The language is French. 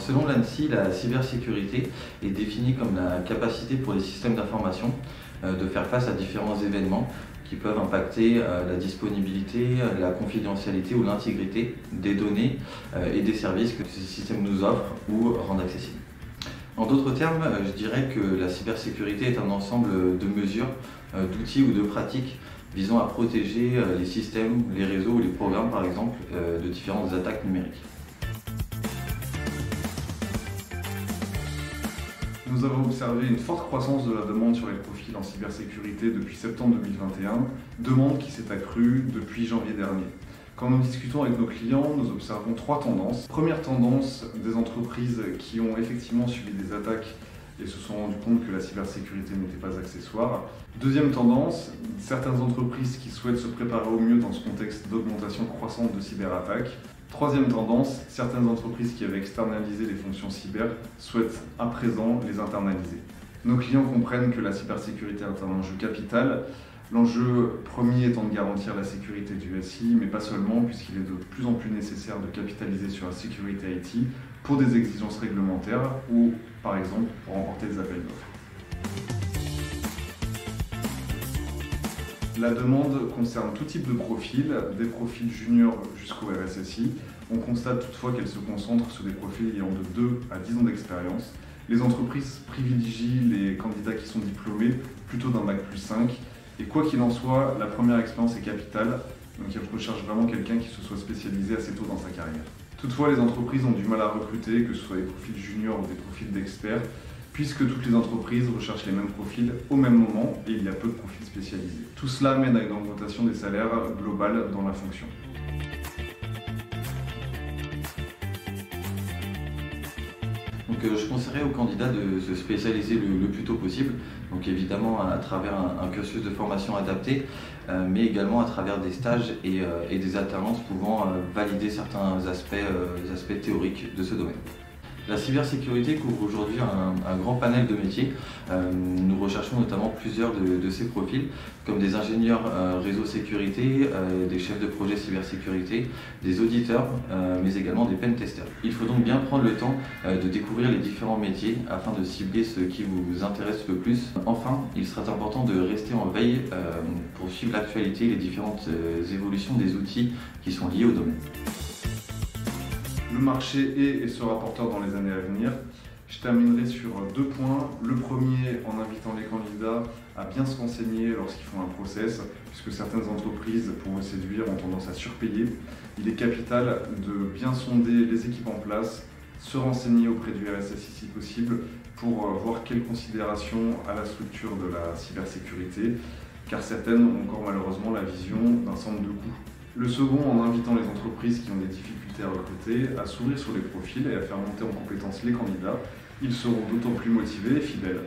selon l'ANSSI, la cybersécurité est définie comme la capacité pour les systèmes d'information de faire face à différents événements qui peuvent impacter la disponibilité, la confidentialité ou l'intégrité des données et des services que ces systèmes nous offrent ou rendent accessibles. En d'autres termes, je dirais que la cybersécurité est un ensemble de mesures, d'outils ou de pratiques visant à protéger les systèmes, les réseaux ou les programmes par exemple de différentes attaques numériques. Nous avons observé une forte croissance de la demande sur les profils en cybersécurité depuis septembre 2021, demande qui s'est accrue depuis janvier dernier. Quand nous discutons avec nos clients, nous observons trois tendances. Première tendance, des entreprises qui ont effectivement subi des attaques et se sont rendues compte que la cybersécurité n'était pas accessoire. Deuxième tendance, certaines entreprises qui souhaitent se préparer au mieux dans ce contexte d'augmentation croissante de cyberattaques. Troisième tendance, certaines entreprises qui avaient externalisé les fonctions cyber souhaitent à présent les internaliser. Nos clients comprennent que la cybersécurité est un enjeu capital. L'enjeu premier étant de garantir la sécurité du SI, mais pas seulement, puisqu'il est de plus en plus nécessaire de capitaliser sur la sécurité IT pour des exigences réglementaires ou, par exemple, pour remporter des appels d'offres. La demande concerne tout type de profils, des profils juniors jusqu'au RSSI. On constate toutefois qu'elle se concentre sur des profils ayant de 2 à 10 ans d'expérience. Les entreprises privilégient les candidats qui sont diplômés plutôt d'un bac+5. Et quoi qu'il en soit, la première expérience est capitale, donc ils recherchent vraiment quelqu'un qui se soit spécialisé assez tôt dans sa carrière. Toutefois, les entreprises ont du mal à recruter, que ce soit des profils juniors ou des profils d'experts, puisque toutes les entreprises recherchent les mêmes profils au même moment et il y a peu de profils spécialisés. Tout cela mène à une augmentation des salaires globales dans la fonction. Donc, je conseillerais aux candidats de se spécialiser le plus tôt possible, donc évidemment à travers un cursus de formation adapté, mais également à travers des stages et des alternances pouvant valider certains aspects théoriques de ce domaine. La cybersécurité couvre aujourd'hui un grand panel de métiers. Nous recherchons notamment plusieurs de ces profils, comme des ingénieurs réseau sécurité, des chefs de projet cybersécurité, des auditeurs, mais également des pentesters. Il faut donc bien prendre le temps de découvrir les différents métiers afin de cibler ce qui vous intéresse le plus. Enfin, il sera important de rester en veille pour suivre l'actualité et les différentes évolutions des outils qui sont liés au domaine. Le marché est et sera porteur dans les années à venir. Je terminerai sur 2 points. Le premier, en invitant les candidats à bien se renseigner lorsqu'ils font un process, puisque certaines entreprises, pour vous séduire, ont tendance à surpayer. Il est capital de bien sonder les équipes en place, se renseigner auprès du RSSI si possible, pour voir quelles considérations à la structure de la cybersécurité, car certaines ont encore malheureusement la vision d'un centre de coûts. Le second, en invitant les entreprises qui ont des difficultés à recruter à s'ouvrir sur les profils et à faire monter en compétence les candidats. Ils seront d'autant plus motivés et fidèles.